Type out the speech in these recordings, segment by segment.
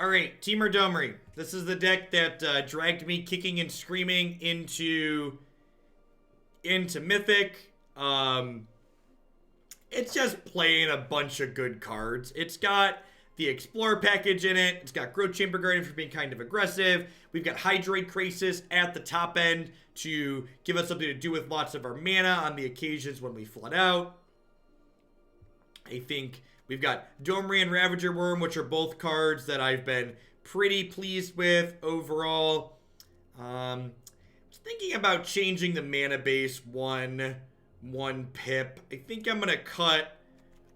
Alright, Temur Domri. This is the deck that dragged me kicking and screaming into Mythic. It's just playing a bunch of good cards. It's got the Explorer package in it. It's got Growth Chamber Guardian for being kind of aggressive. We've got Hydroid Krasis at the top end to give us something to do with lots of our mana on the occasions when we flood out. I think we've got Domri and Ravager Wurm, which are both cards that I've been pretty pleased with overall. Was thinking about changing the mana base one pip. I think I'm gonna cut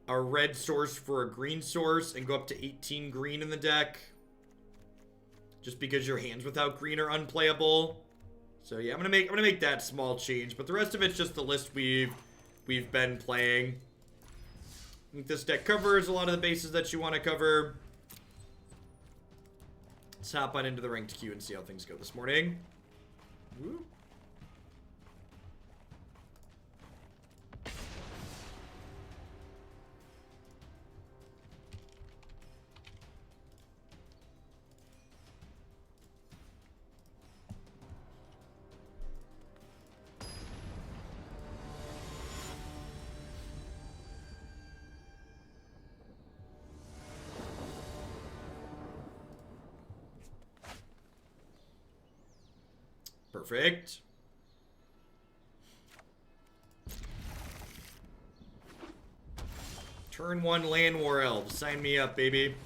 a red source for a green source and go up to 18 green in the deck. Just because your hands without green are unplayable. So yeah, I'm gonna make that small change, but the rest of it's just the list we've been playing. I think this deck covers a lot of the bases that you want to cover. Let's hop on into the ranked queue and see how things go this morning. Woo. Perfect. Turn 1 Llanowar Elves. Sign me up, baby.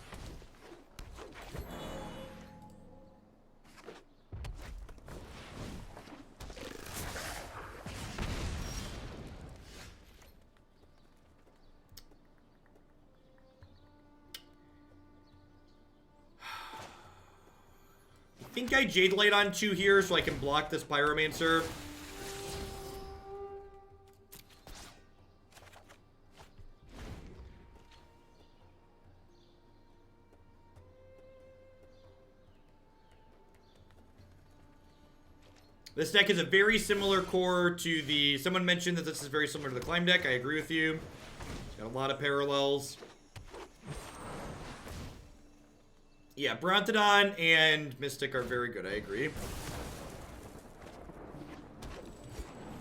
I think I Jadelight on 2 here so I can block this Pyromancer. This deck is a very similar core to the... Someone mentioned that this is very similar to the Climb deck. I agree with you. It's got a lot of parallels. Yeah, Brontodon and Mystic are very good, I agree.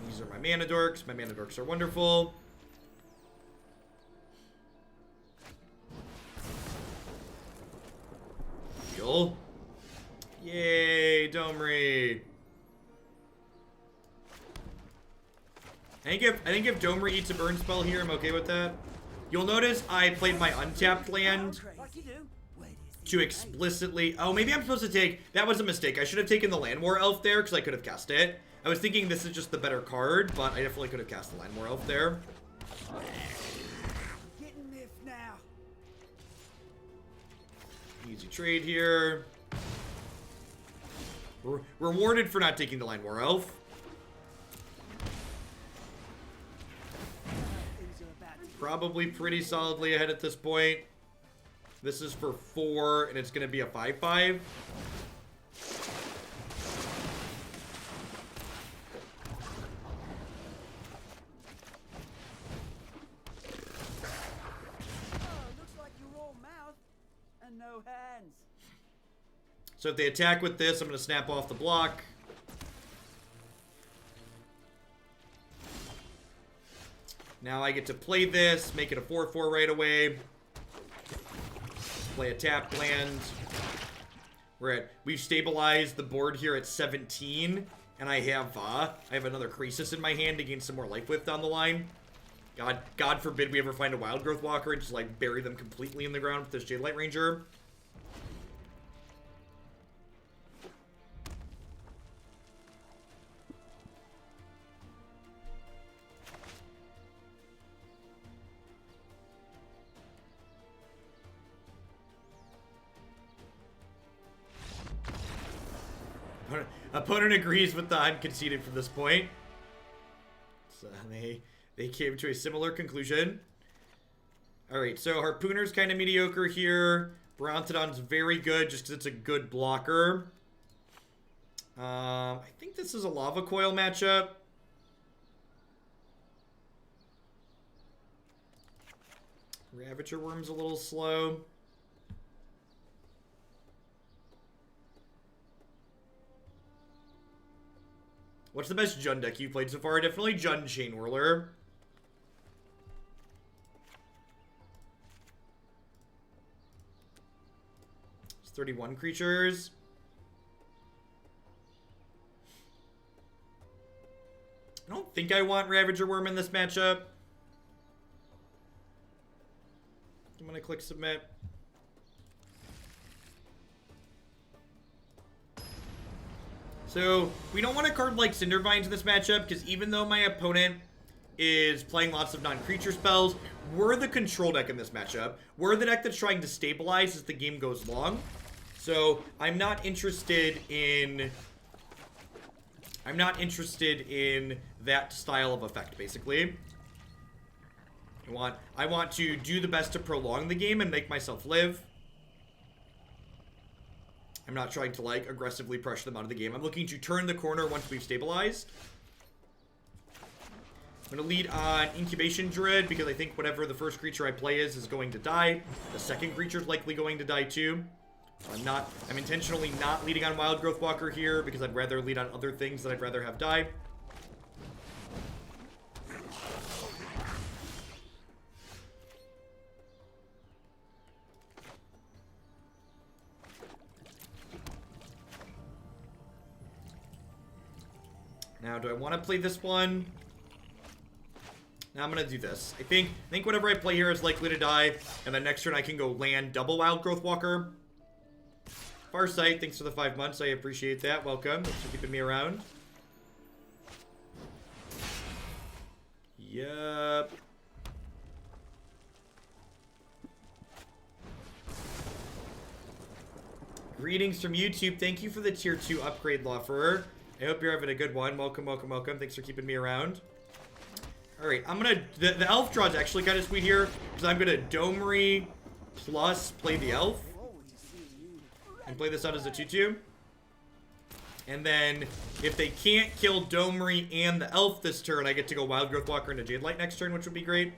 These are my mana dorks. My mana dorks are wonderful. Heal. Yay, Domri. I think if Domri eats a burn spell here, I'm okay with that. You'll notice I played my untapped land to explicitly... Oh, maybe I'm supposed to take... That was a mistake. I should have taken the Llanowar Elf there because I could have cast it. I was thinking this is just the better card, but I definitely could have cast the Llanowar Elf there. Getting miffed now. Easy trade here. Rewarded for not taking the Llanowar Elf. Probably pretty solidly ahead at this point. This is for 4, and it's going to be a 5/5. Looks like you're all mouth and no hands. So if they attack with this, I'm going to snap off the block. Now I get to play this, make it a 4/4 right away. Play a tapped land. We've stabilized the board here at 17, and I have another Krasis in my hand to gain some more life width down the line. God forbid we ever find a Wildgrowth Walker and just like bury them completely in the ground with this Jadelight Ranger. Opponent agrees with the I'm conceded from this point. So they came to a similar conclusion. Alright, so Harpooner's kind of mediocre here. Brontodon's very good just because it's a good blocker. I think this is a Lava Coil matchup. Ravager Wurm's a little slow. What's the best Jund deck you've played so far? Definitely Jund Chain Whirler. It's 31 creatures. I don't think I want Ravager Wurm in this matchup. I'm going to click submit. So, we don't want a card like Cindervines in this matchup, because even though my opponent is playing lots of non-creature spells, we're the control deck in this matchup. We're the deck that's trying to stabilize as the game goes long. So, I'm not interested in that style of effect, basically. I want to do the best to prolong the game and make myself live. I'm not trying to, like, aggressively pressure them out of the game. I'm looking to turn the corner once we've stabilized. I'm going to lead on Incubation Druid, because I think whatever the first creature I play is going to die. The second creature is likely going to die, too. I'm intentionally not leading on Wildgrowth Walker here, because I'd rather lead on other things that I'd rather have die. Now, do I want to play this one? Now I'm going to do this. I think whatever I play here is likely to die, and then next turn I can go land double Wildgrowth Walker. Farsight, thanks for the 5 months. I appreciate that. Welcome. Thanks for keeping me around. Yep. Greetings from YouTube. Thank you for the tier 2 upgrade, Lawfer. I hope you're having a good one. Welcome, welcome, welcome. Thanks for keeping me around. Alright, I'm gonna... The elf draw is actually kind of sweet here, because I'm gonna Domri plus play the elf. And play this out as a 2-2. And then, if they can't kill Domri and the elf this turn, I get to go Wildgrowth Walker into Jadelight next turn, which would be great.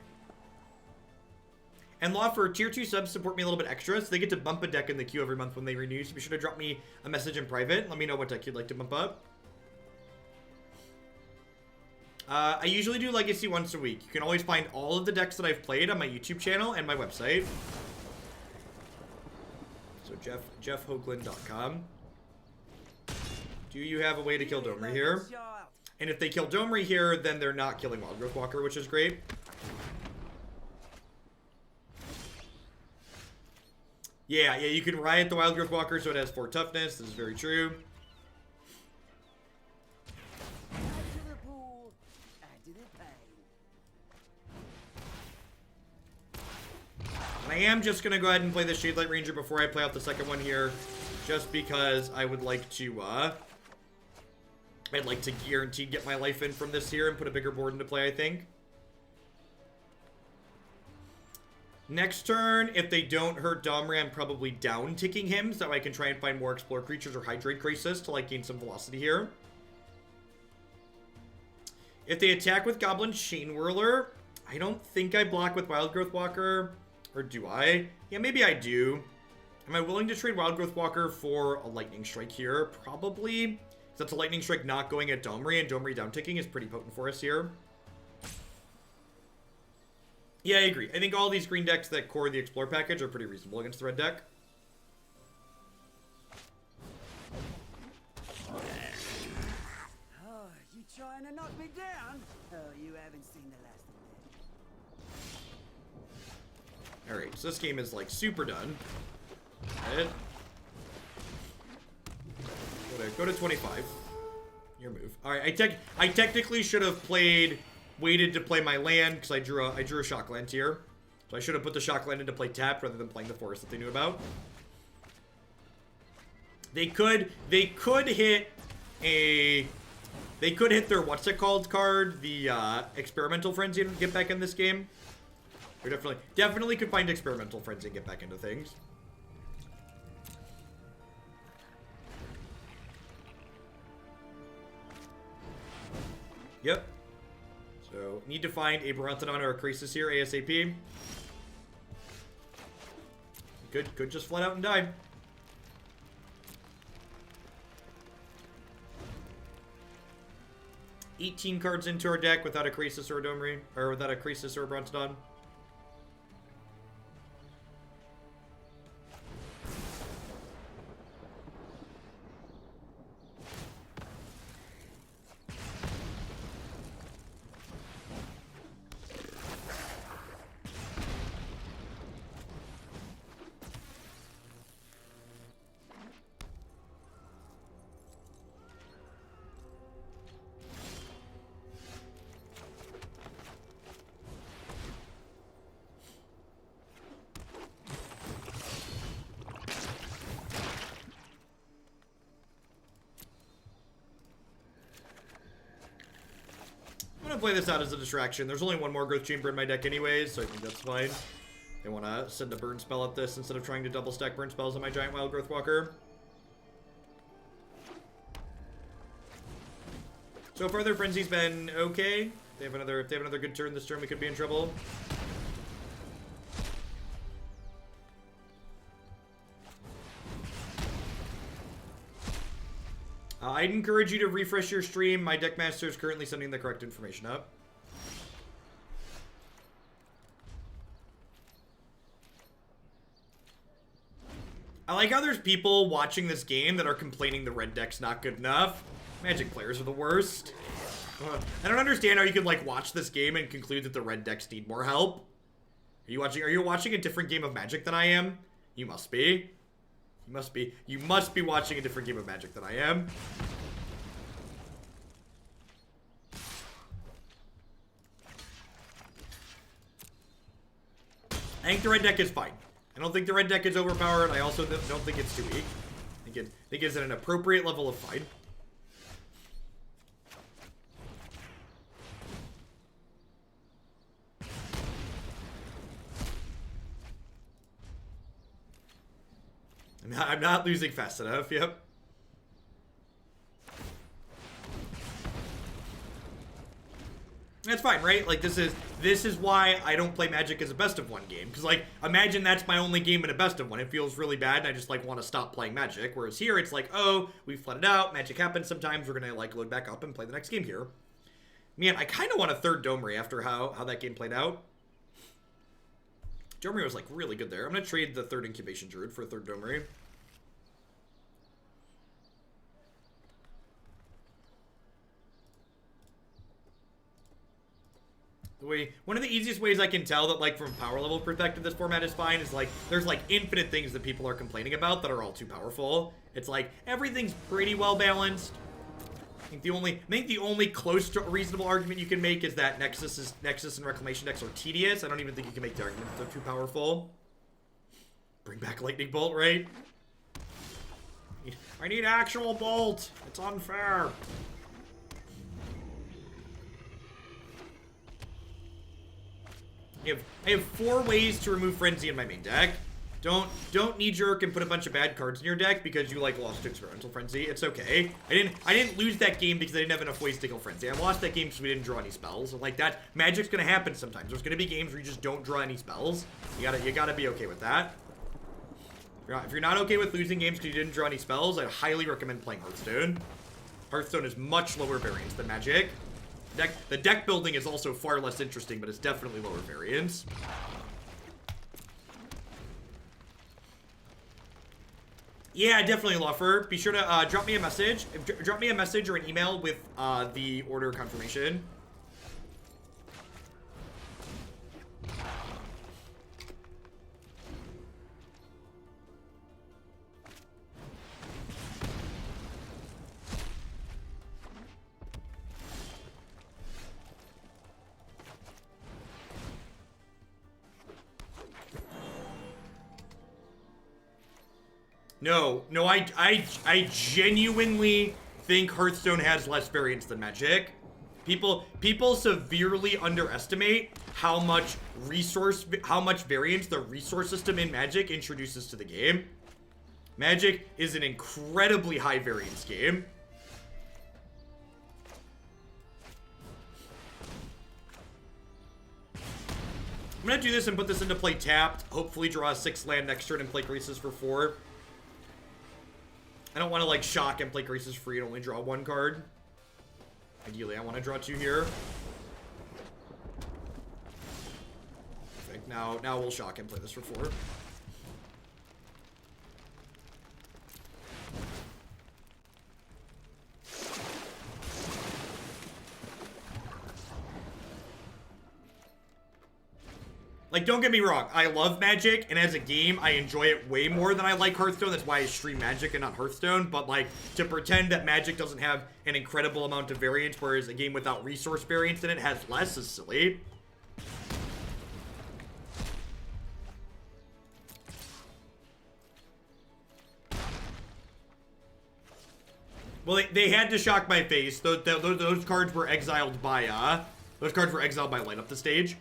And Law, for tier 2 subs, support me a little bit extra, so they get to bump a deck in the queue every month when they renew. So be sure to drop me a message in private. Let me know what deck you'd like to bump up. I usually do Legacy once a week. You can always find all of the decks that I've played on my YouTube channel and my website. So jeffhoagland.com. Do you have a way to kill Domri here? And if they kill Domri here, then they're not killing Wildgrowth Walker, which is great. Yeah, you can riot the Wildgrowth Walker so it has 4 toughness. This is very true. I am just going to go ahead and play the Jadelight Ranger before I play out the second one here. Just because I would like to, I'd like to guarantee get my life in from this here and put a bigger board into play, I think. Next turn, if they don't hurt Domri, I'm probably down-ticking him, so I can try and find more Explore creatures or Hydroid Krasis to, like, gain some velocity here. If they attack with Goblin Chain Whirler, I don't think I block with Wildgrowth Walker. Or do I? Yeah, maybe I do. Am I willing to trade Wildgrowth Walker for a Lightning Strike here? Probably. That's a Lightning Strike not going at Domri, and Domri down-ticking is pretty potent for us here. Yeah, I agree. I think all these green decks that core the Explore package are pretty reasonable against the red deck. Oh, you trying to knock me down? Oh, you haven't seen the last of me. Alright, so this game is, like, super done. Right. Go to 25. Your move. Alright, I technically should have waited to play my land, because I drew a shock land here. So I should have put the shock land into play tapped rather than playing the forest that they knew about. They could hit their what's it called card, the Experimental Frenzy, and get back in this game. They definitely could find Experimental Frenzy and get back into things. Yep. So, need to find a Brontodon or a Krasis here, ASAP. Could just flat out and die. 18 cards into our deck without a Krasis or a Domri, or without a Krasis or a Brontodon. I'm gonna play this out as a distraction. There's only one more Growth Chamber in my deck anyways, so I think that's fine. They want to send a burn spell at this instead of trying to double stack burn spells on my giant Wildgrowth Walker. So far their frenzy's been okay. If they have another good turn this turn, we could be in trouble. I'd encourage you to refresh your stream. My deckmaster is currently sending the correct information up. I like how there's people watching this game that are complaining the red deck's not good enough. Magic players are the worst. I don't understand how you could like watch this game and conclude that the red decks need more help. Are you watching a different game of Magic than I am? You must be. You must be watching a different game of Magic than I am. I think the red deck is fine. I don't think the red deck is overpowered. I also don't think it's too weak. I think it's at an appropriate level of fine. I'm not losing fast enough, yep. That's fine, right? Like, this is why I don't play Magic as a best of one game. Because, like, imagine that's my only game in a best of one. It feels really bad, and I just, like, want to stop playing Magic. Whereas here, it's like, oh, we flooded out. Magic happens sometimes. We're going to, like, load back up and play the next game here. Man, I kind of want a third Domri after how that game played out. Domri was, like, really good there. I'm going to trade the third Incubation Druid for a third Domri. One of the easiest ways I can tell that, like, from a power level perspective, this format is fine is, like, there's, like, infinite things that people are complaining about that are all too powerful. It's like, everything's pretty well balanced. I think the only close to reasonable argument you can make is that Nexus and Reclamation decks are tedious. I don't even think you can make the argument that they're too powerful. Bring back Lightning Bolt, right? I need actual Bolt. It's unfair. I have 4 ways to remove Frenzy in my main deck. Don't knee-jerk and put a bunch of bad cards in your deck because you, like, lost to Experimental Frenzy. It's okay. I didn't lose that game because I didn't have enough ways to kill Frenzy. I lost that game because we didn't draw any spells. Like, that Magic's gonna happen sometimes. There's gonna be games where you just don't draw any spells. You gotta be okay with that. If you're not okay with losing games because you didn't draw any spells, I highly recommend playing Hearthstone. Hearthstone is much lower variance than Magic. The deck building is also far less interesting, but it's definitely lower variance. Yeah, definitely, Luffer. Be sure to drop me a message. Drop me a message or an email with the order confirmation. No, I genuinely think Hearthstone has less variance than Magic. People severely underestimate how much variance the resource system in Magic introduces to the game. Magic is an incredibly high variance game. I'm gonna do this and put this into play tapped. Hopefully draw a 6 land next turn and play Krasis for 4. I don't want to, like, shock and play Krasis free and only draw 1 card. Ideally, I want to draw 2 here. Perfect. Now we'll shock and play this for 4. Like, don't get me wrong, I love Magic, and as a game, I enjoy it way more than I like Hearthstone. That's why I stream Magic and not Hearthstone. But, like, to pretend that Magic doesn't have an incredible amount of variance, whereas a game without resource variance in it has less, is silly. Well, they had to shock my face. Those cards were exiled by, light up the stage.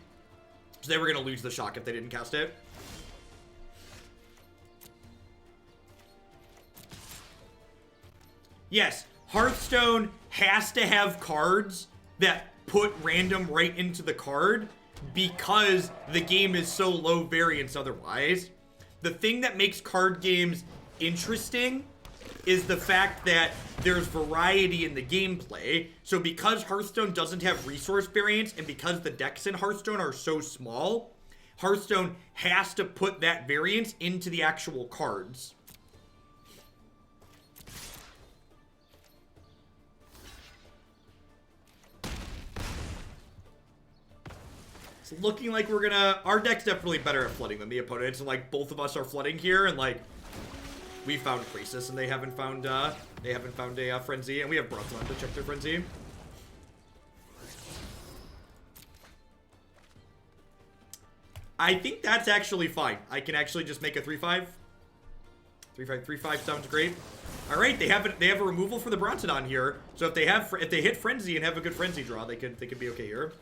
So they were going to lose the shock if they didn't cast it. Yes, Hearthstone has to have cards that put random right into the card because the game is so low variance otherwise. The thing that makes card games interesting is the fact that there's variety in the gameplay. So because Hearthstone doesn't have resource variance and because the decks in Hearthstone are so small, Hearthstone has to put that variance into the actual cards. It's looking like we're gonna... Our deck's definitely better at flooding than the opponents, and like both of us are flooding here, and like we found Krasis and they haven't found a Frenzy, and we have Brontodon to check their Frenzy. I think that's actually fine. I can actually just make a 3/5. 3/5 sounds great. All right, they have a removal for the Brontodon here. So if they hit Frenzy and have a good Frenzy draw, they could be okay here.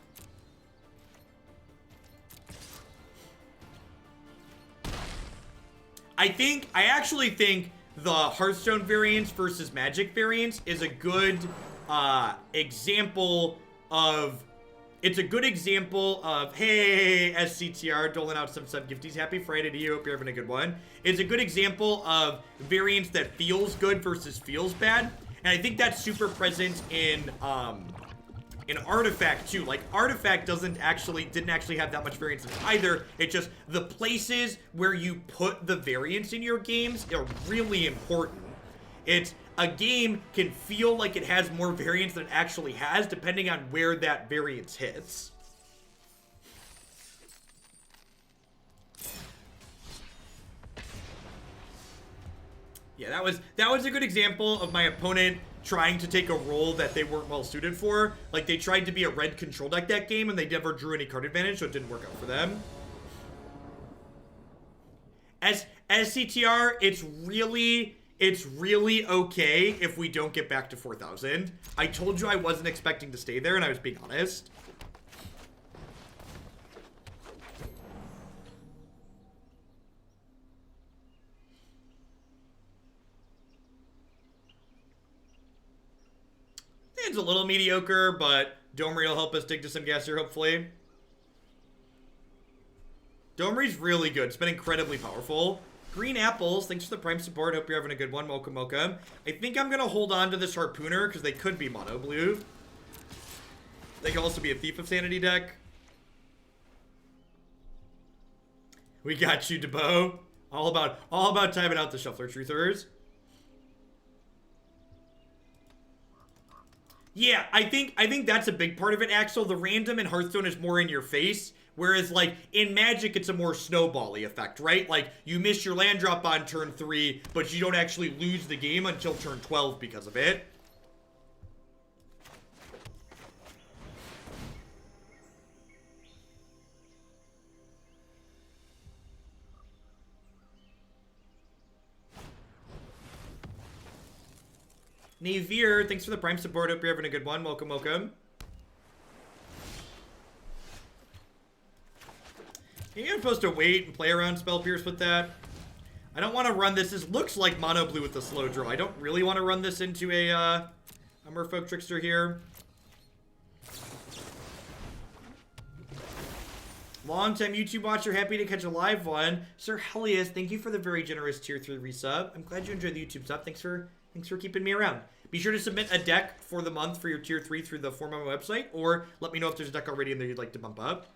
I actually think the Hearthstone variance versus Magic variance is a good example of... It's a good example of, hey, SCTR, doling out some sub-gifties. Happy Friday to you. Hope you're having a good one. It's a good example of variance that feels good versus feels bad. And I think that's super present in Artifact too. Like, Artifact didn't actually have that much variance in it either. It's just the places where you put the variance in your games are really important. A game can feel like it has more variance than it actually has, depending on where that variance hits. Yeah, that was a good example of my opponent trying to take a role that they weren't well suited for. Like, they tried to be a red control deck that game, and they never drew any card advantage, so it didn't work out for them. As CTR, it's really okay if we don't get back to 4,000. I told you I wasn't expecting to stay there, and I was being honest. It's a little mediocre, but Domri will help us dig to some gas here, hopefully. Domri's really good. It's been incredibly powerful. Green Apples, thanks for the Prime support. Hope you're having a good one. Welcome, welcome. I think I'm going to hold on to this Harpooner because they could be mono blue. They can also be a Thief of Sanity deck. We got you, Debo. All about timing out the Shuffler Truthers. Yeah, I think that's a big part of it, Axel. The random in Hearthstone is more in your face. Whereas, like, in Magic, it's a more snowbally effect, right? Like, you miss your land drop on turn 3, but you don't actually lose the game until turn 12 because of it. Navier, thanks for the Prime support. Hope you're having a good one. Welcome, welcome. You're supposed to wait and play around Spell Pierce with that. I don't want to run this. This looks like mono blue with the slow draw. I don't really want to run this into a Merfolk Trickster here. Long-time YouTube watcher, happy to catch a live one. Sir Helios, thank you for the very generous tier 3 resub. I'm glad you enjoyed the YouTube sub. Thanks for keeping me around. Be sure to submit a deck for the month for your tier 3 through the form on my website, or let me know if there's a deck already in there you'd like to bump up.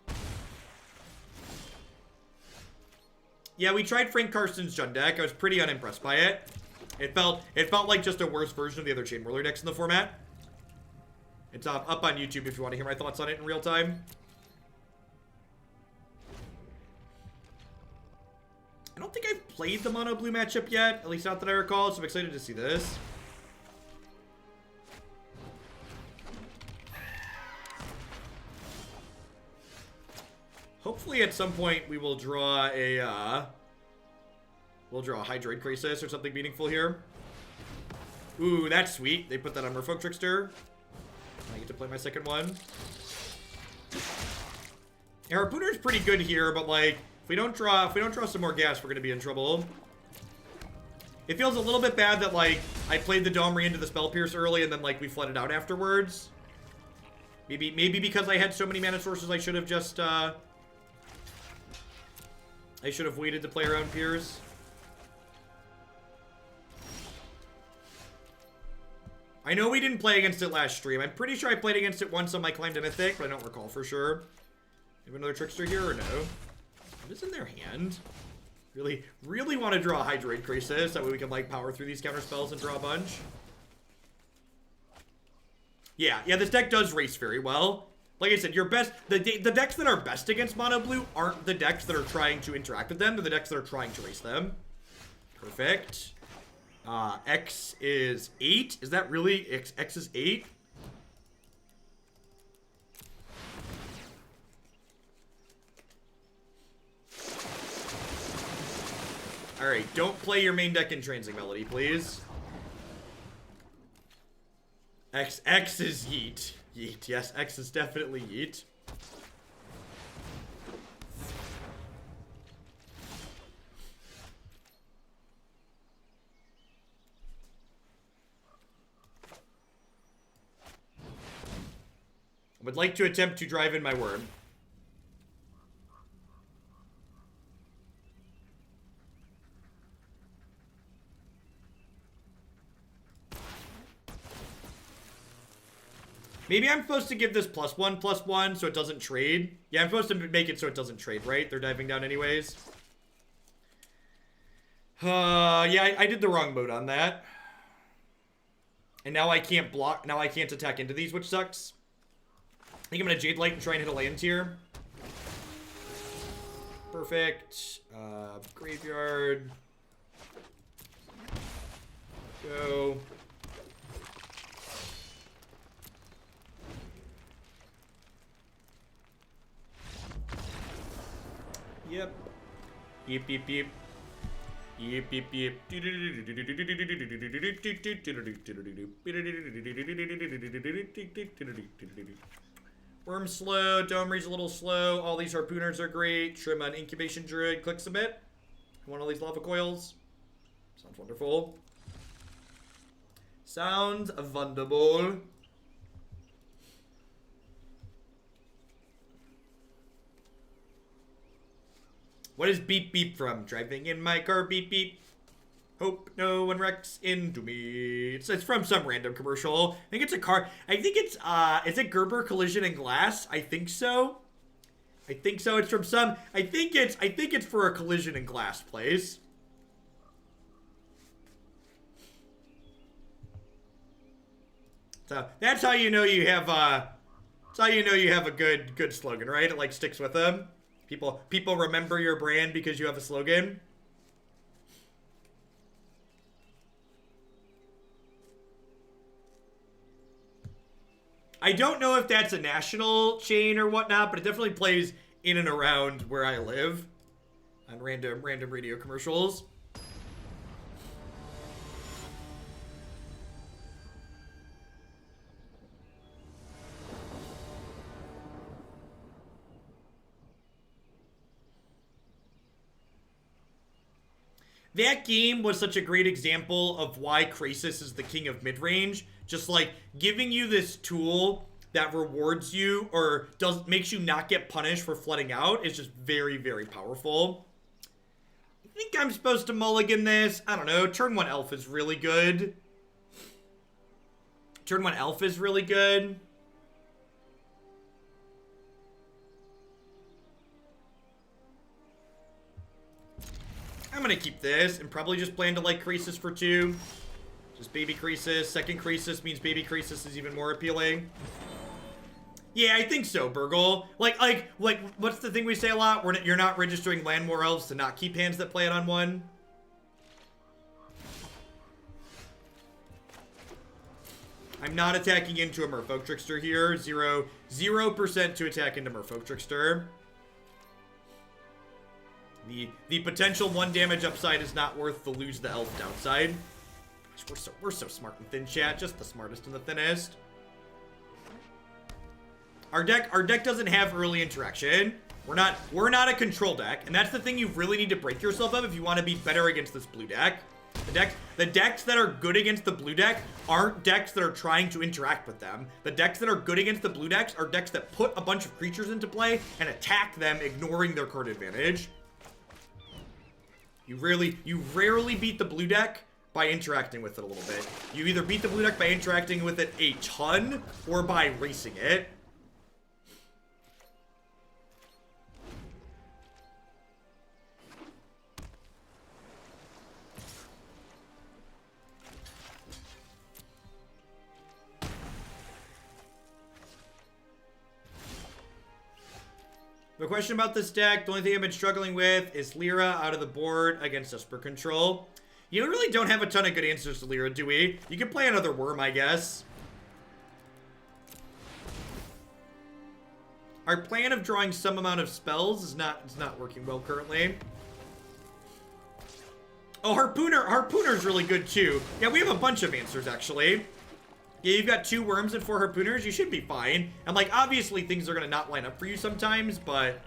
Yeah, we tried Frank Carson's Jund deck. I was pretty unimpressed by it. It felt like just a worse version of the other Chain Whirler decks in the format. It's up on YouTube if you want to hear my thoughts on it in real time. I don't think I've played the mono blue matchup yet, at least not that I recall, so I'm excited to see this. Hopefully at some point we will draw a Hydroid Krasis or something meaningful here. Ooh, that's sweet. They put that on Merfolk Trickster. I get to play my second one. Yeah, Harpooner's pretty good here, but like if we don't draw some more gas, we're gonna be in trouble. It feels a little bit bad that like I played the Domri into the Spell Pierce early and then like we flooded out afterwards. Maybe because I had so many mana sources, I should have just I should have waited to play around Pierce. I know we didn't play against it last stream. I'm pretty sure I played against it once on my Climb to Mythic, but I don't recall for sure. Have another Trickster here or no? What is in their hand? Really want to draw a Hydroid Krasis. That way we can like power through these counter spells and draw a bunch. Yeah, this deck does race very well. Like I said, the decks that are best against mono blue aren't the decks that are trying to interact with them. They're the decks that are trying to race them. Perfect. X is 8. Is that really X is 8? Alright, don't play your main deck in Transing Melody, please. X is Yeet. Yeet, yes, X is definitely Yeet. I would like to attempt to drive in my worm. Maybe I'm supposed to give this +1/+1 so it doesn't trade. Yeah, I'm supposed to make it so it doesn't trade, right? They're diving down anyways. Yeah, I did the wrong mode on that. And now I can't block. Now I can't attack into these, which sucks. I think I'm gonna Jadelight and try and hit a land tier. Perfect. Graveyard. Go. Yep. Yep, yep, yep. Yep, yep, yep. Worm's slow. Domri's a little slow. All these Harpooners are great. Trim on Incubation Druid. Click submit. Want all these Lava Coils. Sounds wonderful. Sounds wonderful. What is beep beep from? Driving in my car, beep beep. Hope no one wrecks into me. It's from some random commercial. I think it's a car. I think it's, is it Gerber Collision and Glass? I think so. It's from some, I think it's for a Collision and Glass place. So that's how you know you have, that's how you know you have a good slogan, right? It like sticks with them. People remember your brand because you have a slogan. I don't know if that's a national chain or whatnot, but it definitely plays in and around where I live on random radio commercials. That game was such a great example of why Krasis is the king of mid-range. Just like giving you this tool that rewards you or makes you not get punished for flooding out is just very, very powerful. I think I'm supposed to mulligan this. I don't know. Turn 1 elf is really good. Turn 1 elf is really good. I'm gonna keep this and probably just plan to like Krasis for 2. Just baby Krasis. Second Krasis means baby Krasis is even more appealing. Yeah, I think so, Burgle. Like, what's the thing we say a lot? You're not registering Llanowar Elves to not keep hands that play it on 1. I'm not attacking into a Merfolk Trickster here. 0% to attack into Merfolk Trickster. The potential 1 damage upside is not worth the lose the elf downside. Gosh, we're so smart and thin, chat. Just the smartest and the thinnest. Our deck doesn't have early interaction. We're not a control deck, and that's the thing you really need to break yourself of if you want to be better against this blue deck. The decks that are good against the blue deck aren't decks that are trying to interact with them. The decks that are good against the blue decks are decks that put a bunch of creatures into play and attack them, ignoring their card advantage. You rarely beat the blue deck by interacting with it a little bit. You either beat the blue deck by interacting with it a ton or by racing it. The question about this deck, the only thing I've been struggling with is Lyra out of the board against Esper control. You really don't have a ton of good answers to Lyra, do we? You can play another Wurm, I guess. Our plan of drawing some amount of spells is not working well currently. Oh, Harpooner's really good too. Yeah, we have a bunch of answers actually. Yeah, you've got 2 Worms and 4 Harpooners. You should be fine. And, like, obviously things are going to not line up for you sometimes, but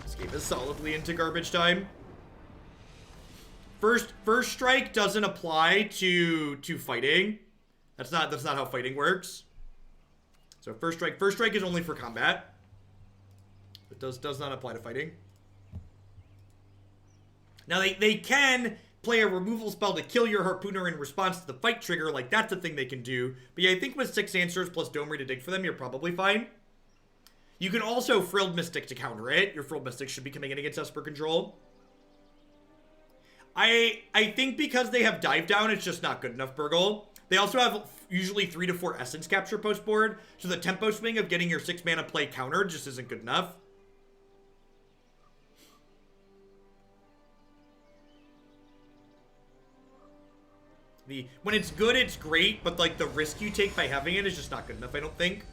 this game is solidly into garbage time. First strike doesn't apply to fighting. That's not how fighting works. So first strike is only for combat. It does not apply to fighting. Now they can play a removal spell to kill your Harpooner in response to the fight trigger. Like, that's a thing they can do. But yeah, I think with 6 answers plus Domri to dig for them, you're probably fine. You can also Frilled Mystic to counter it. Your Frilled Mystic should be coming in against Esper control. I think because they have Dive Down, it's just not good enough, Burgle. They also have usually 3 to 4 Essence Capture post board, so the tempo swing of getting your 6 mana play countered just isn't good enough. When it's good, it's great, but like the risk you take by having it is just not good enough, I don't think.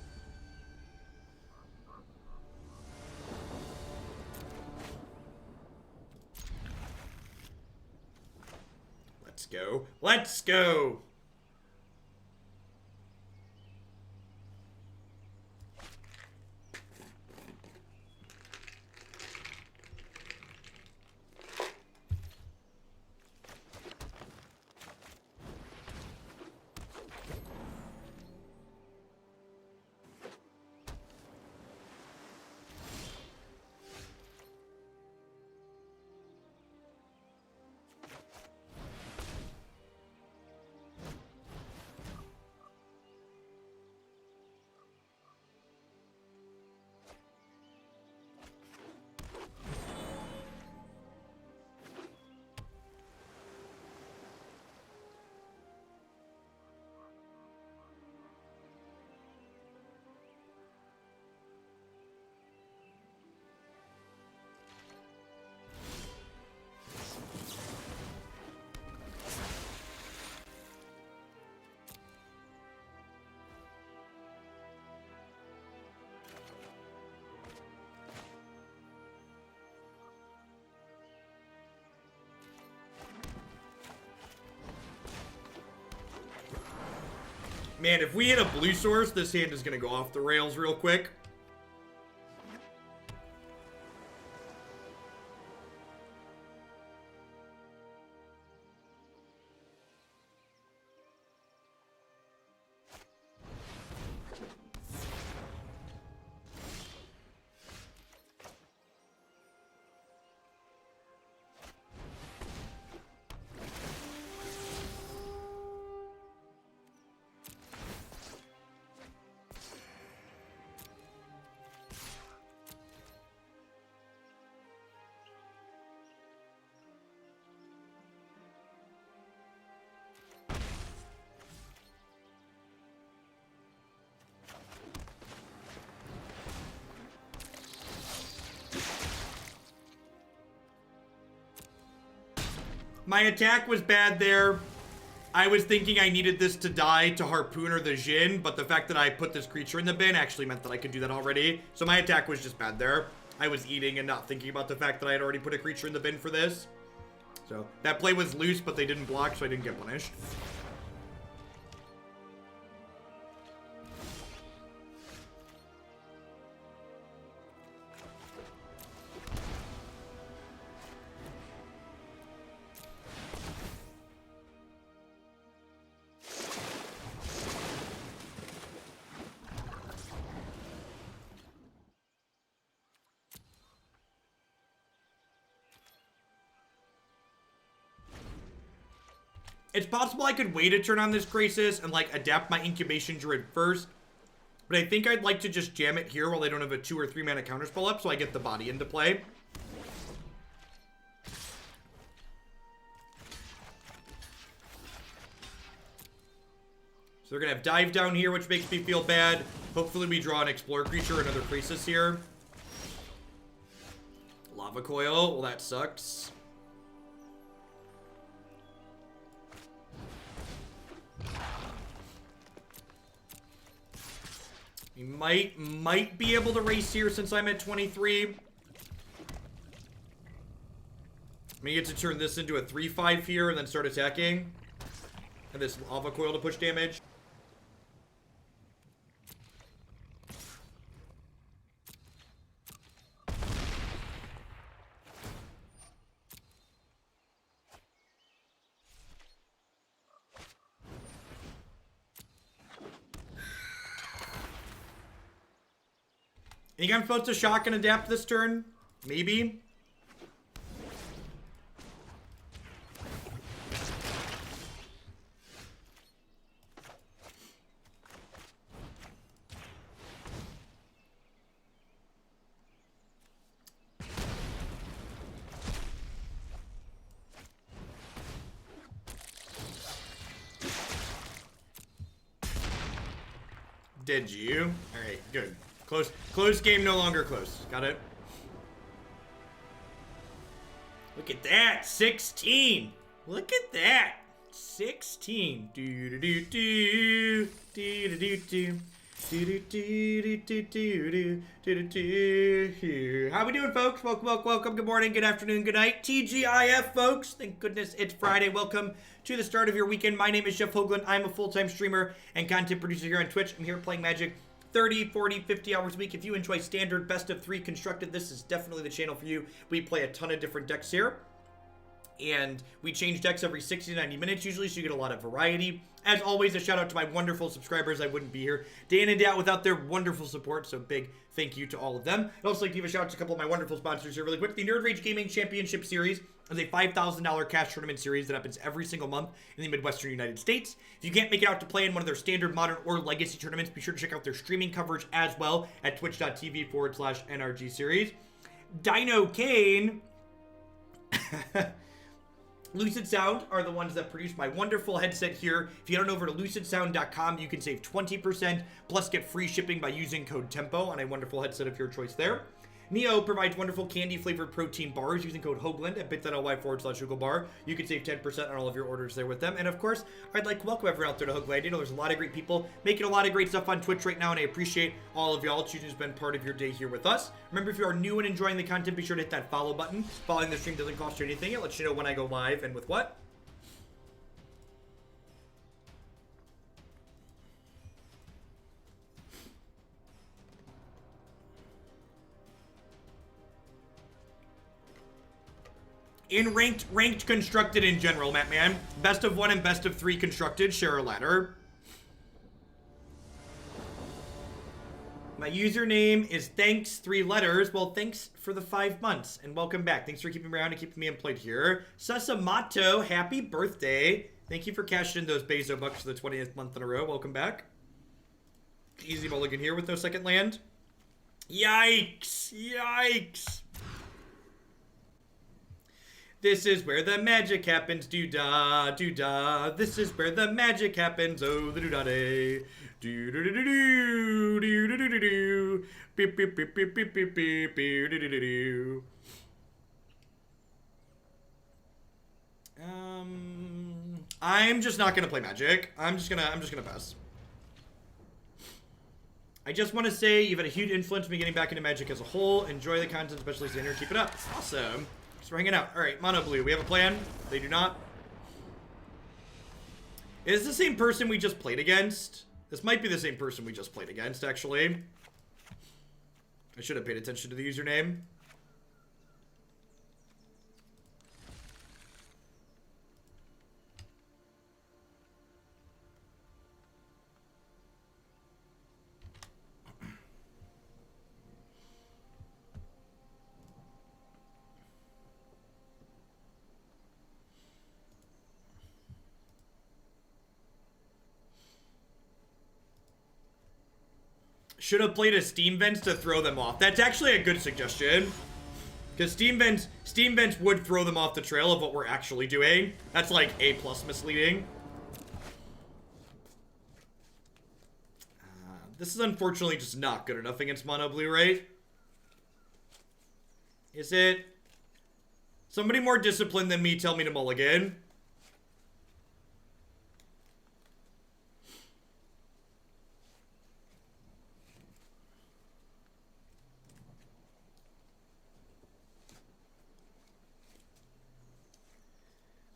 Let's go. Let's go. Man, if we hit a blue source, this hand is going to go off the rails real quick. My attack was bad there. I was thinking I needed this to die to Harpooner the Jinn, but the fact that I put this creature in the bin actually meant that I could do that already. So my attack was just bad there. I was eating and not thinking about the fact that I had already put a creature in the bin for this. So that play was loose, but they didn't block, so I didn't get punished. It's possible I could wait a turn on this Krasis and, like, adapt my Incubation Druid first. But I think I'd like to just jam it here while I don't have a 2 or 3 mana counterspell up so I get the body into play. So they're going to have Dive down here, which makes me feel bad. Hopefully we draw an Explorer creature, another Krasis here. Lava Coil. Well, that sucks. We might be able to race here since I'm at 23. I'm gonna get to turn this into a 3/5 here and then start attacking. And this Lava Coil to push damage. Think I'm supposed to shock and adapt this turn? Maybe. Did you? Alright, good. Close game, no longer close. Got it? Look at that. 16. Look at that. 16. Do-do-do-do. Do-do-do-do. Do-do-do-do-do-do-do-do. How we doing, folks? Welcome. Good morning, good afternoon, good night. TGIF, folks. Thank goodness it's Friday. Welcome to the start of your weekend. My name is Jeff Hoagland. I'm a full-time streamer and content producer here on Twitch. I'm here playing Magic 30, 40, 50 hours a week. If you enjoy standard best of 3 constructed, this is definitely the channel for you. We play a ton of different decks here. And we change decks every 60 to 90 minutes usually, so you get a lot of variety. As always, a shout out to my wonderful subscribers. I wouldn't be here day in and day out without their wonderful support, so big thank you to all of them. I'd also like to give a shout out to a couple of my wonderful sponsors here really quick. The Nerd Rage Gaming Championship Series is a $5,000 cash tournament series that happens every single month in the Midwestern United States. If you can't make it out to play in one of their standard, modern, or legacy tournaments, be sure to check out their streaming coverage as well at twitch.tv/NRG series. Dino Kane... Lucid Sound are the ones that produce my wonderful headset here. If you head on over to lucidsound.com, you can save 20% plus get free shipping by using code TEMPO on a wonderful headset of your choice there. Neo provides wonderful candy-flavored protein bars using code HOAGLAND at bit.ly/HoagleBar. You can save 10% on all of your orders there with them. And of course, I'd like to welcome everyone out there to Hoagland. You know, there's a lot of great people making a lot of great stuff on Twitch right now, and I appreciate all of y'all choosing to spend part of your day here with us. Remember, if you are new and enjoying the content, be sure to hit that follow button. Following the stream doesn't cost you anything. It lets you know when I go live and with what. In ranked constructed in general, Matt Man. Best of 1 and best of 3 constructed, share a ladder. My username is thanks, 3 letters. Well, thanks for the 5 months, and welcome back. Thanks for keeping me around and keeping me employed here. Sasamato, happy birthday. Thank you for cashing in those Bezo bucks for the 20th month in a row. Welcome back. Easy mulligan here with no second land. Yikes, yikes. This is where the magic happens, doo-da, doo-da. This is where the magic happens, oh, the doo-da-day. Doo-doo-doo-doo, doo-doo-doo-doo, beep, beep, beep, beep, beep, beep, beep, doo-doo-doo-doo. I'm just not gonna play Magic. I'm just gonna pass. I just want to say you've had a huge influence on me getting back into Magic as a whole. Enjoy the content, especially Xander. Keep it up. Awesome. Thanks for hanging out. All right, Mono Blue. We have a plan. They do not. Is this the same person we just played against? This might be the same person we just played against, actually. I should have paid attention to the username. Should have played a Steam Vents to throw them off. That's actually a good suggestion. Because Steam Vents would throw them off the trail of what we're actually doing. That's like A+ misleading. This is unfortunately just not good enough against Mono Blue, right? Is it? Somebody more disciplined than me tell me to mulligan.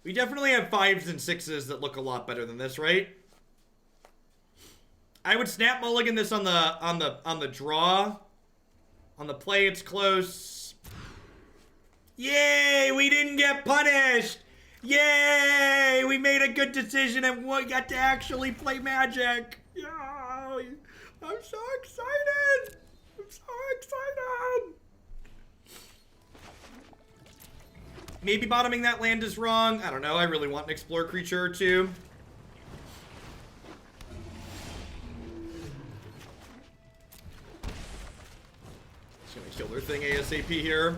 We definitely have 5s and 6s that look a lot better than this, right? I would snap mulligan this on the draw. On the play, it's close. Yay! We didn't get punished! Yay! We made a good decision and we got to actually play Magic! Yeah! I'm so excited! I'm so excited! Maybe bottoming that land is wrong. I don't know. I really want an Explore creature or two. Just gonna kill their thing ASAP here.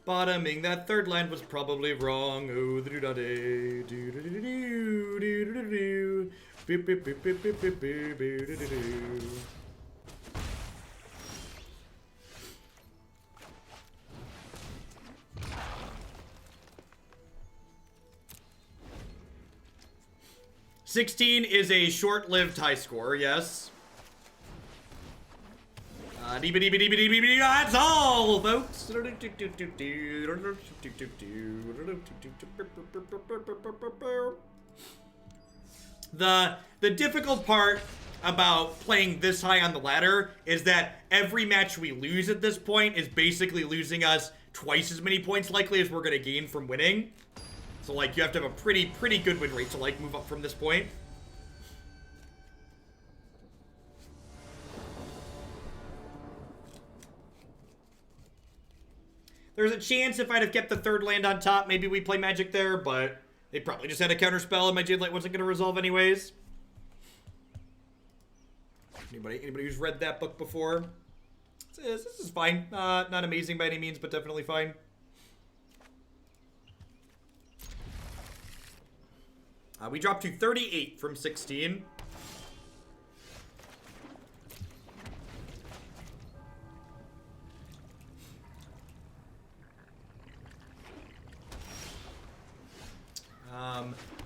Bottoming that third land was probably wrong. Oh, the do-da-day. Do-do-do-do-do-do-do-do. Beep-beep-beep-beep-beep-beep-beep-beep-beep-beep. 16 is a short-lived high score, yes. That's all, folks. The difficult part about playing this high on the ladder is that every match we lose at this point is basically losing us twice as many points likely as we're going to gain from winning. So, like, you have to have a pretty good win rate to, like, move up from this point. There's a chance if I'd have kept the third land on top, maybe we play Magic there, but they probably just had a counterspell and my Jadelight wasn't going to resolve anyways. Anybody who's read that book before? This is fine. Not amazing by any means, but definitely fine. We dropped to 38 from 16.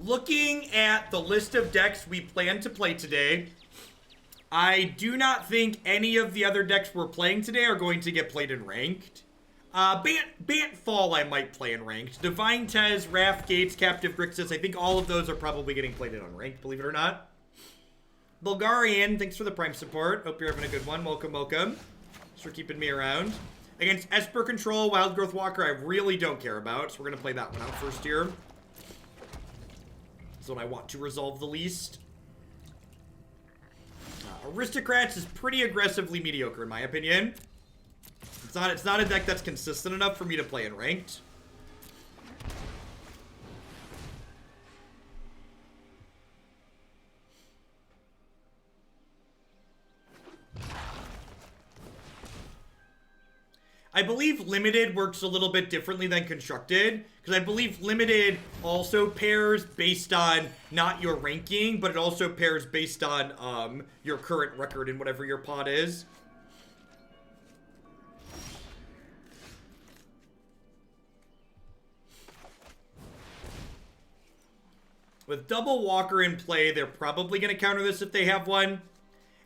Looking at the list of decks we plan to play today, I do not think any of the other decks we're playing today are going to get played in Ranked. Bant Fall I might play in Ranked. Divine Tez, Wrath Gates, Captive Grixis, I think all of those are probably getting played in on Ranked, believe it or not. Bulgarian, thanks for the Prime support. Hope you're having a good one. Welcome, welcome. Thanks for keeping me around. Against Esper Control, Wildgrowth Walker, I really don't care about, so we're going to play that one out first here. That's what I want to resolve the least. Aristocrats is pretty aggressively mediocre in my opinion. It's not a deck that's consistent enough for me to play in Ranked. I believe limited works a little bit differently than constructed, because I believe limited also pairs based on not your ranking, but it also pairs based on your current record in whatever your pod is. With double Walker in play, they're probably going to counter this if they have one.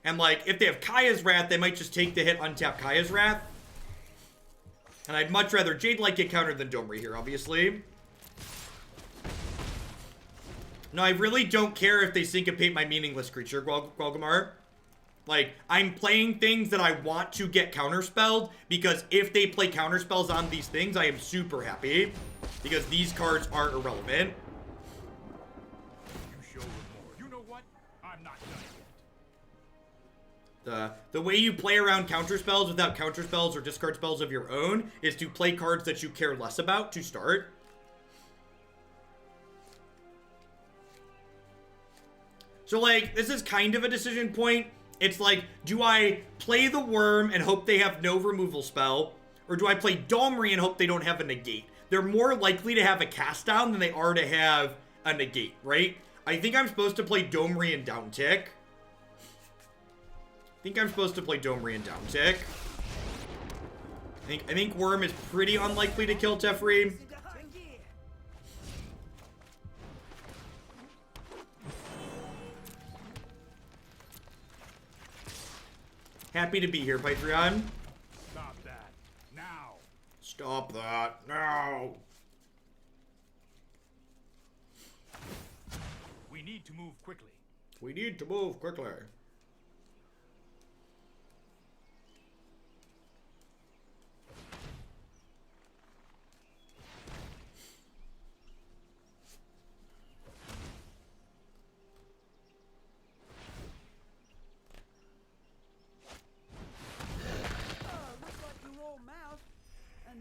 And, like, if they have Kaya's Wrath, they might just take the hit, untap Kaya's Wrath. And I'd much rather Jadelight get countered than Domri here, obviously. No, I really don't care if they syncopate my meaningless creature, Gwalgamar. Like, I'm playing things that I want to get counterspelled, because if they play counterspells on these things, I am super happy. Because these cards are irrelevant. The way you play around counterspells without counterspells or discard spells of your own is to play cards that you care less about to start. So, like, this is kind of a decision point. It's like, do I play the Worm and hope they have no removal spell? Or do I play Domri and hope they don't have a negate? They're more likely to have a cast down than they are to have a negate, right? I think I'm supposed to play Domri and downtick. I think I think Worm is pretty unlikely to kill Teferi. Happy to be here, Patreon. Stop that now. Stop that now. We need to move quickly.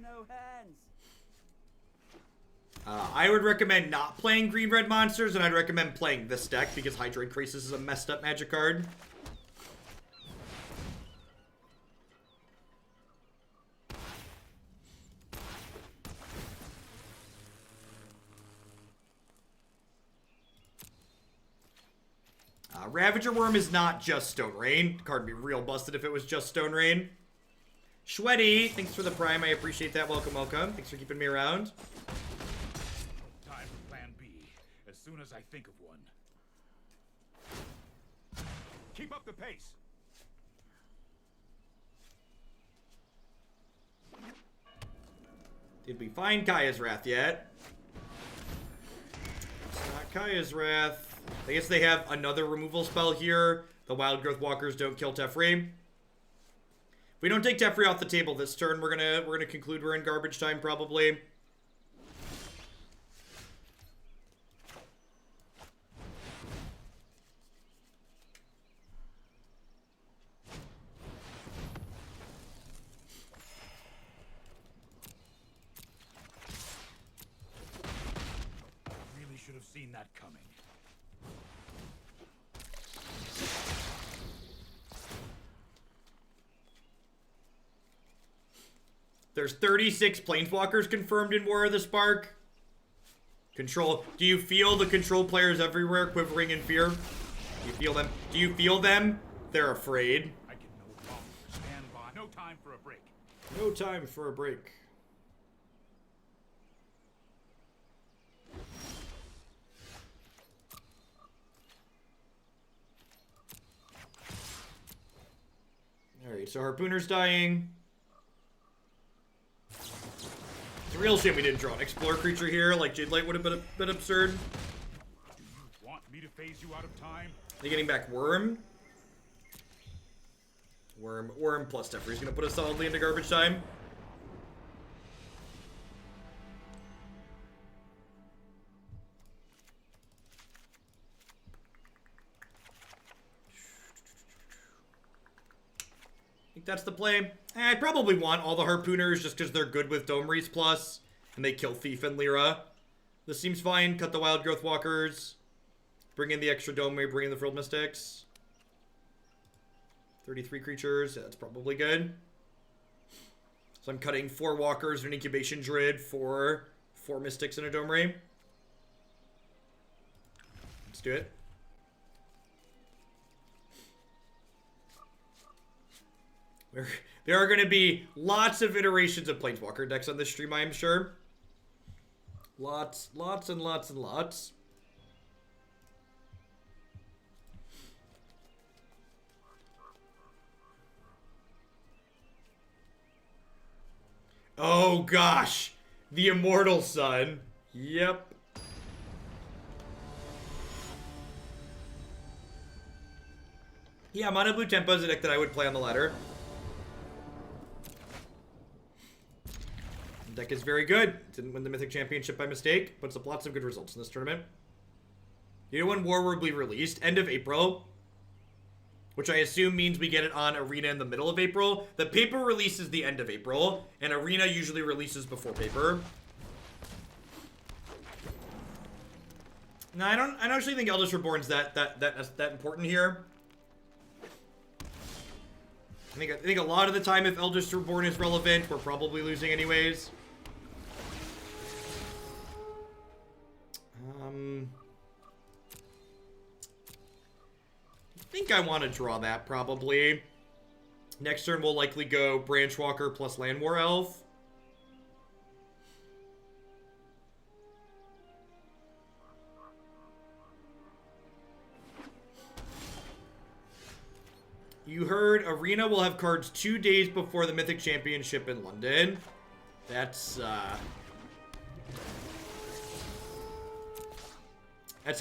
No hands. I would recommend not playing green-red monsters, and I'd recommend playing this deck because Hydroid Krasis is a messed up magic card. Ravager Wurm is not just Stone Rain. The card would be real busted if it was just Stone Rain. Shweddy, thanks for the prime. I appreciate that. Welcome, welcome. Thanks for keeping me around. Time for plan B, as soon as I think of one. Keep up the pace. Did we find Kaya's Wrath yet? It's not Kaya's Wrath. I guess they have another removal spell here. The Wildgrowth Walkers don't kill Teferi. If we don't take Teferi off the table this turn, we're gonna conclude we're in garbage time probably. Really should have seen that coming. There's 36 Planeswalkers confirmed in War of the Spark. Control. Do you feel the control players everywhere quivering in fear? Do you feel them? Do you feel them? They're afraid. I can no longer stand by. No time for a break. No time for a break. Alright, so Harpooner's dying. It's a real shame we didn't draw an Explorer creature here, like Jadelight would have been a bit absurd. Do you want me to phase you out of time? Are you getting back Wurm? Wurm plus Teferi's gonna put us solidly into garbage time. I think that's the play. I probably want all the Harpooners just because they're good with Domri's plus, and they kill Thief and Lyra. This seems fine. Cut the Wildgrowth Walkers. Bring in the extra Domri, bring in the Frilled Mystics. 33 creatures, yeah, that's probably good. So I'm cutting 4 walkers and an incubation druid for 4 mystics and a Domri. Let's do it. There are going to be lots of iterations of Planeswalker decks on this stream, I am sure. Lots and lots and lots. Oh gosh, the Immortal Sun. Yep. Yeah, Mono Blue Tempo is a deck that I would play on the ladder. The deck is very good. Didn't win the Mythic Championship by mistake. Puts up lots of good results in this tournament. You know when War will be released? End of April. Which I assume means we get it on Arena in the middle of April. The paper releases the end of April, and Arena usually releases before paper. No, I don't actually think Eldest Reborn's that important here. I think a lot of the time, if Eldest Reborn is relevant, we're probably losing anyways. I think I want to draw that, probably. Next turn, we'll likely go Branchwalker plus Llanowar Elf. You heard Arena will have cards 2 days before the Mythic Championship in London. That's a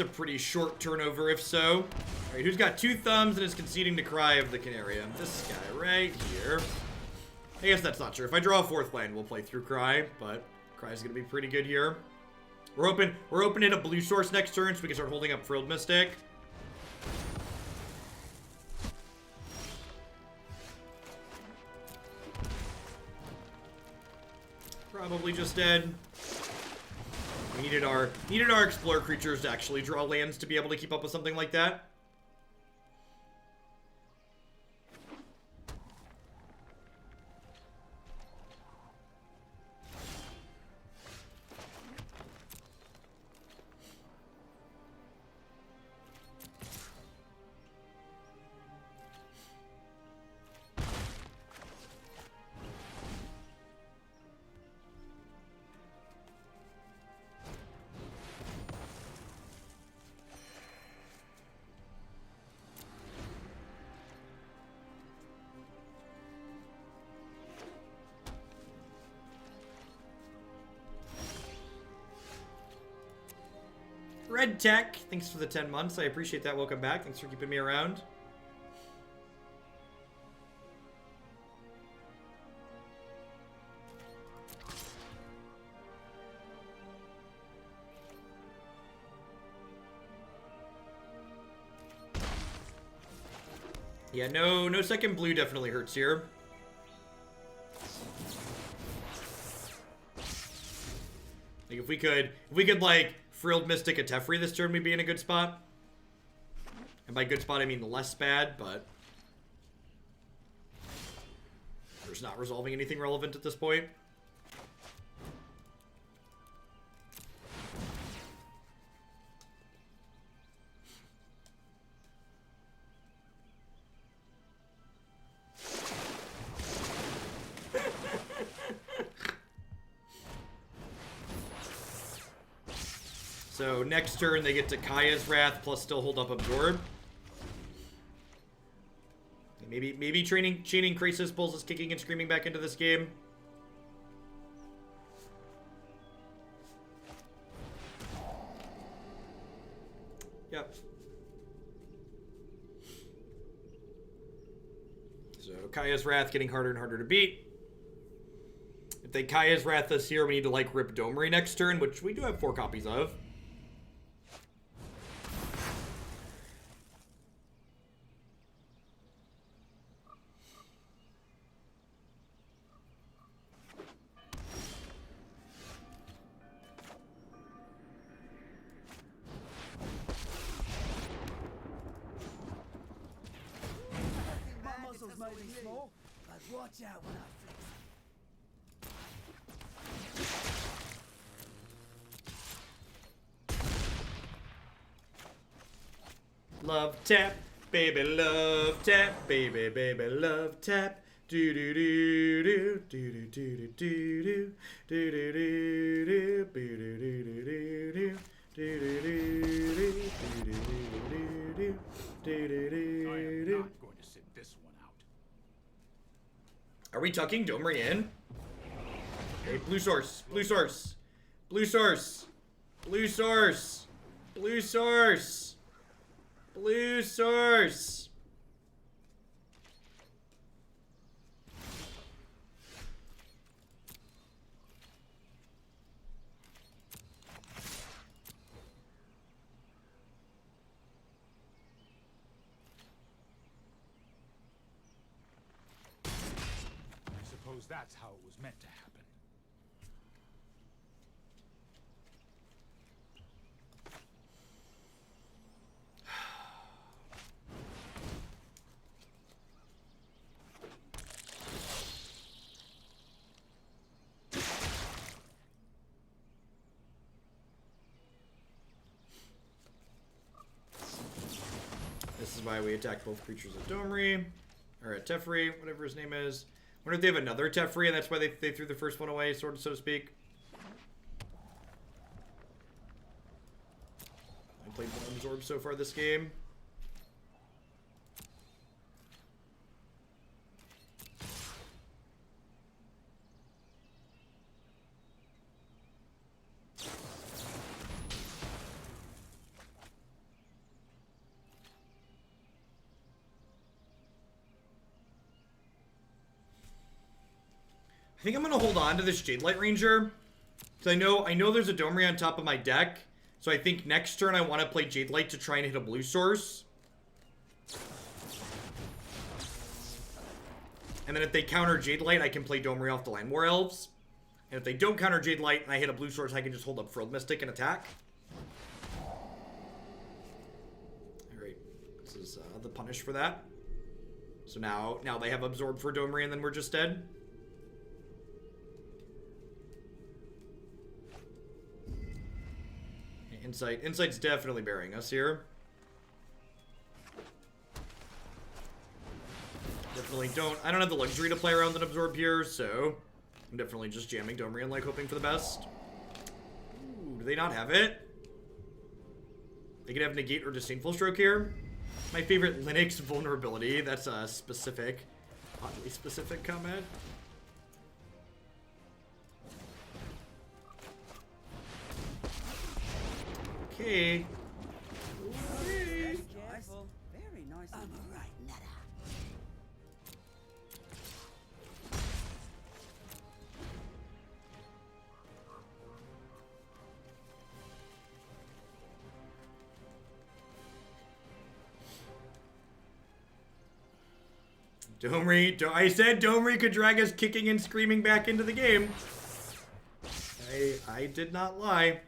pretty short turnover, if so. All right, who's got 2 thumbs and is conceding to Cry of the Canarium? This guy right here. I guess that's not true. If I draw a 4th land, we'll play through Cry, but Cry's gonna be pretty good here. We're opening a blue source next turn, so we can start holding up Frilled Mystic. Probably just dead. We needed our Explorer creatures to actually draw lands to be able to keep up with something like that. Red Tech, thanks for the 10 months. I appreciate that. Welcome back. Thanks for keeping me around. Yeah, no second blue definitely hurts here. Like if we could like Frilled Mystic a Teferi this turn, we'd be in a good spot. And by good spot, I mean less bad, but we're just not resolving anything relevant at this point. So next turn, they get to Kaya's Wrath plus still hold up Absorb. Maybe chaining Krasis pulls us kicking and screaming back into this game. Yep. So Kaya's Wrath getting harder and harder to beat. If they Kaya's Wrath us here, we need to like rip Domri next turn, which we do have 4 copies of. My muscles may be small, but watch out when I flex. Love tap, baby, love tap, baby, baby, love tap. Do do do do do do do do do do do do do I am not going to sit this one out. Are we tucking Domri in? Okay, blue source, blue source, blue source, blue source, blue source, blue source. I suppose that's how it was meant to happen. This is why we attack both creatures at Domri, or at Teferi, whatever his name is. Wonder if they have another Teferi, and that's why they threw the first one away, sort of, so to speak. I played one Absorb so far this game. I think I'm gonna hold on to this Jadelight Ranger, because I know there's a Domri on top of my deck, so I think next turn I want to play Jadelight to try and hit a blue source. And then if they counter Jadelight, I can play Domri off the Llanowar Elves. And if they don't counter Jadelight and I hit a blue source, I can just hold up Frilled Mystic and attack. Alright, this is the punish for that. So now they have Absorb for Domri and then we're just dead. Insight's definitely burying us here. I don't have the luxury to play around and Absorb here, so I'm definitely just jamming Domri and like hoping for the best. Ooh, do they not have it? They could have Negate or Disdainful Stroke here. My favorite Linux vulnerability. That's a specific, oddly specific comment. Okay. Okay. Careful. Very nice. I'm a right nutter. Domri, I said Domri could drag us kicking and screaming back into the game. I did not lie.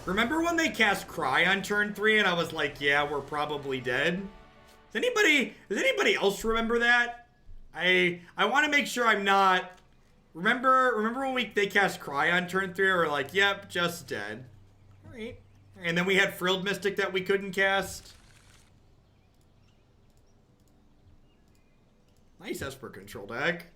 Remember when they cast Cry on turn 3 and I was like, yeah, we're probably dead? Does anybody else remember that? I want to make sure I'm not. Remember when they cast Cry on turn 3 and we're like, yep, just dead. Alright. And then we had Frilled Mystic that we couldn't cast. Nice Esper control deck.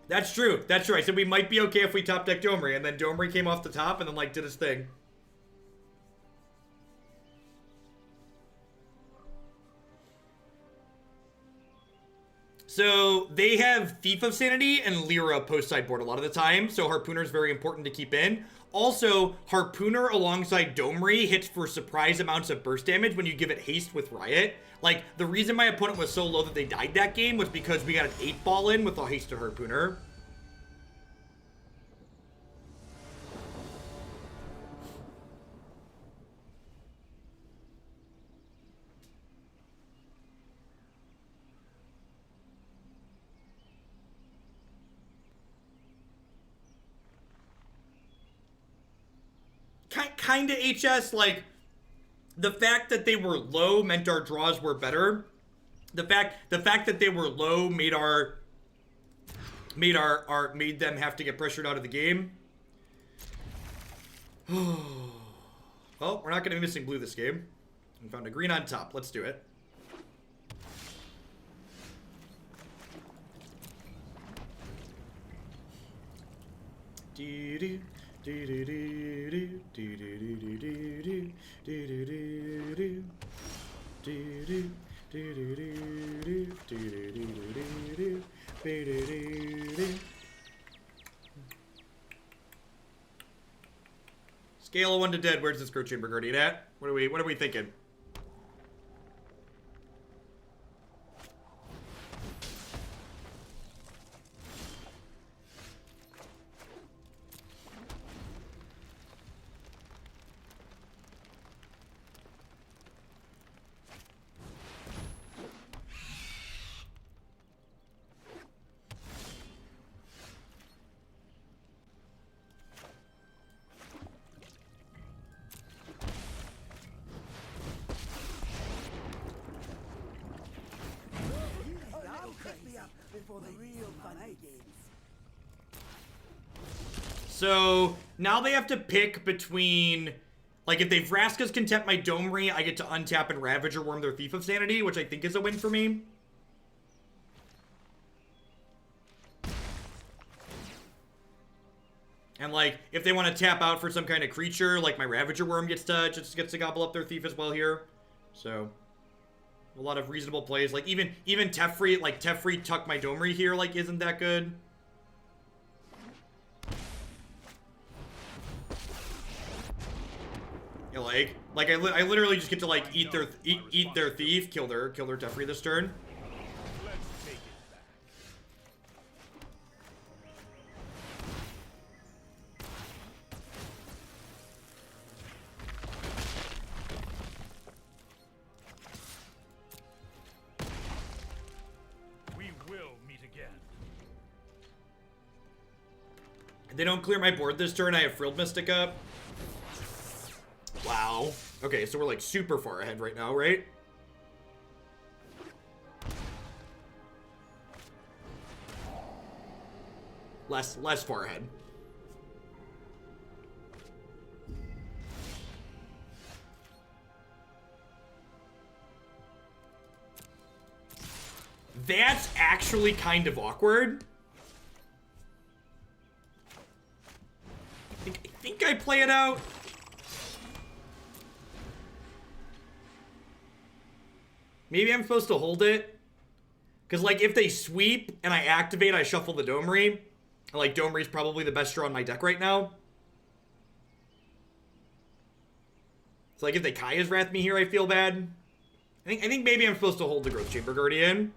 That's true. That's true. I said we might be okay if we top deck Domri, and then Domri came off the top and then like did his thing. So they have Thief of Sanity and Lyra post sideboard a lot of the time, so Harpooner is very important to keep in. Also, Harpooner alongside Domri hits for surprise amounts of burst damage when you give it haste with Riot. Like, the reason my opponent was so low that they died that game was because we got an 8-ball in with a hasted Harpooner. Kinda HS, like, the fact that they were low meant our draws were better. The fact that they were low made made them have to get pressured out of the game. Well, we're not going to be missing blue this game. We found a green on top. Let's do it. Scale of 1 to dead. Where's this Growth Chamber Guardian at? What are we thinking? Before the real fun begins. So now they have to pick between, like, if they Vraska's Contempt my Domri, I get to untap and Ravager Wurm their Thief of Sanity, which I think is a win for me. And like, if they want to tap out for some kind of creature, like my Ravager Wurm gets to gobble up their Thief as well here. So a lot of reasonable plays. Like even Teferi, like Teferi tuck my Domri here, like isn't that good? Yeah, like I literally just get to like eat their Thief, kill their Teferi this turn. Let's take it back. We will meet again. If they don't clear my board this turn, I have Frilled Mystic up. Wow. Okay, so we're like super far ahead right now, right? Less far ahead. That's actually kind of awkward. I think I play it out. Maybe I'm supposed to hold it. Because, like, if they sweep and I activate, I shuffle the Domri. Like, Domri's probably the best draw in my deck right now. So, like, if they Kaya's Wrath me here, I feel bad. I think maybe I'm supposed to hold the Growth Chamber Guardian.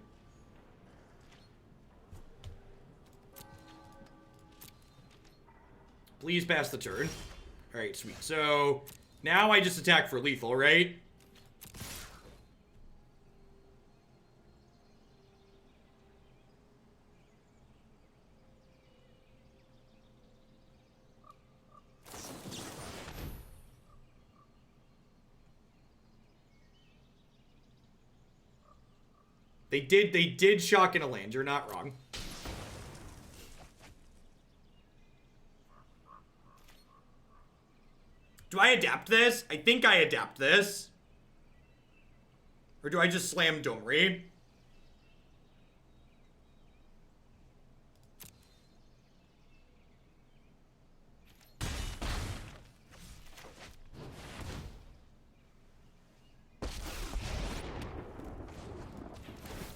Please pass the turn. Alright, sweet. So, now I just attack for lethal, right? They did shock in a land. You're not wrong. Do I adapt this? I think I adapt this. Or do I just slam Domri?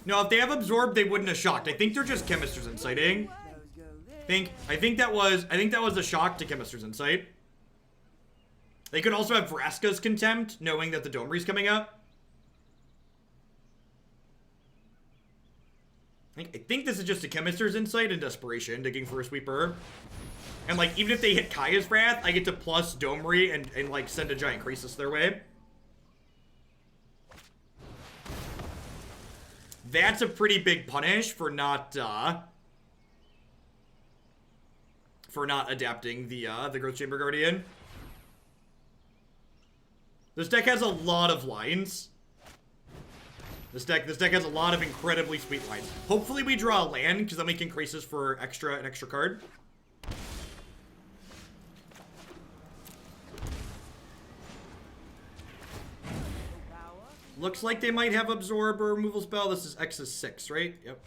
No, if they have absorbed, they wouldn't have shocked. I think they're just Chemist's Inciting. I think that was a shock to Chemist's Insight. They could also have Vraska's Contempt, knowing that the Domri's coming up. I think this is just a Chemist's Insight and Desperation, digging for a sweeper. And like, even if they hit Kaya's Wrath, I get to plus Domri and like send a Giant Krasis their way. That's a pretty big punish for not adapting the Growth Chamber Guardian. This deck has a lot of lines. This deck has a lot of incredibly sweet lines. Hopefully we draw a land, because then we can Krasis for an extra card. Looks like they might have Absorb or Removal Spell. This is X is 6, right? Yep.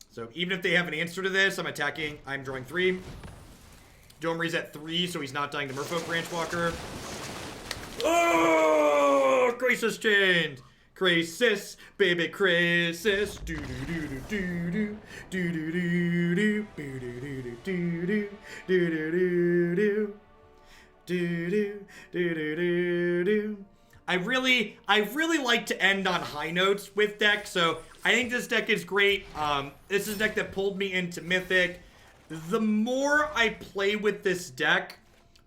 So even if they have an answer to this, I'm attacking. I'm drawing 3. Domri's at 3, so he's not dying to Merfolk Branchwalker. Oh! Krasis chains! Krasis, baby Krasis. Do do do do do do do do do do do do do do do do. Do do do do do do. I really like to end on high notes with decks, so I think this deck is great. This is a deck that pulled me into Mythic. The more I play with this deck,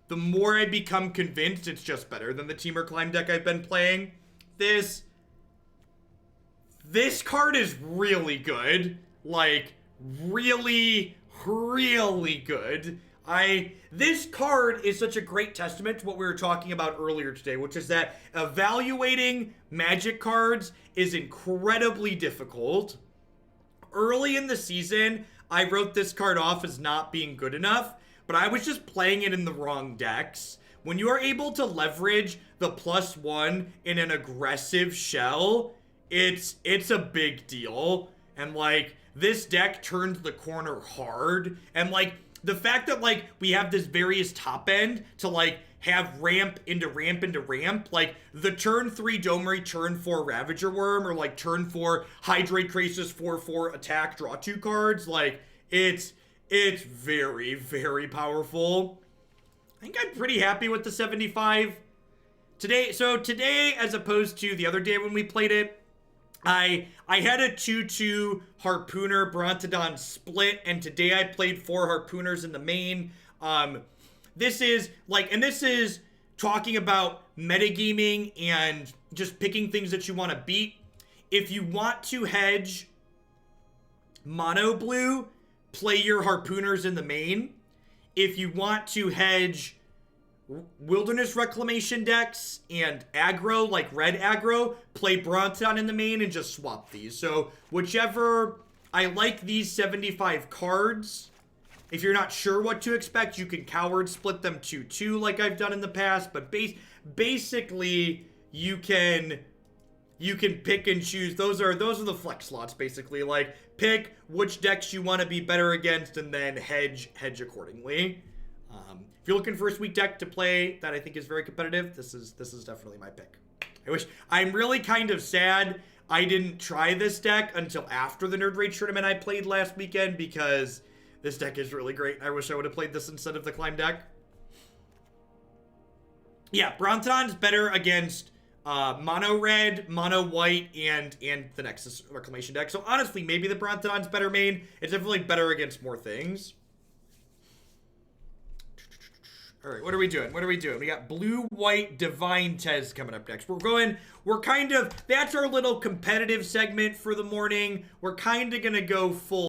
the more I become convinced it's just better than the Temur Climb deck I've been playing. This card is really good. Like, really, really good. This card is such a great testament to what we were talking about earlier today, which is that evaluating Magic cards is incredibly difficult. Early in the season, I wrote this card off as not being good enough, but I was just playing it in the wrong decks. When you are able to leverage the +1 in an aggressive shell, it's a big deal. And like, this deck turns the corner hard. And like, the fact that like we have this various top end to like have ramp into ramp into ramp, like the turn 3 Domri, turn 4 Ravager Wurm, or like turn 4 Hydroid Krasis 4/4 attack, draw 2 cards, like it's very, very powerful. I think I'm pretty happy with the 75 today. So today, as opposed to the other day when we played it, I had a 2/2 Harpooner Brontodon split, and today I played 4 Harpooners in the main. This is talking about metagaming and just picking things that you want to beat. If you want to hedge mono blue, play your Harpooners in the main. If you want to hedge Wilderness Reclamation decks and aggro, like red aggro, play Brontodon in the main and just swap these. So whichever, I like these 75 cards. If you're not sure what to expect, you can coward split them 2/2 like I've done in the past, but basically you can pick and choose. Those are the flex slots, basically. Like, pick which decks you want to be better against and then hedge accordingly. If you're looking for a sweet deck to play that I think is very competitive, this is definitely my pick. I'm really kind of sad I didn't try this deck until after the Nerd Rage tournament I played last weekend, because this deck is really great. I wish I would have played this instead of the Climb deck. Yeah, Brontodon's better against mono red, mono white, and the Nexus Reclamation deck. So honestly, maybe the Brontodon's better main. It's definitely better against more things. All right, what are we doing? We got blue-white Divine Tez coming up next. That's our little competitive segment for the morning. We're kind of going to go full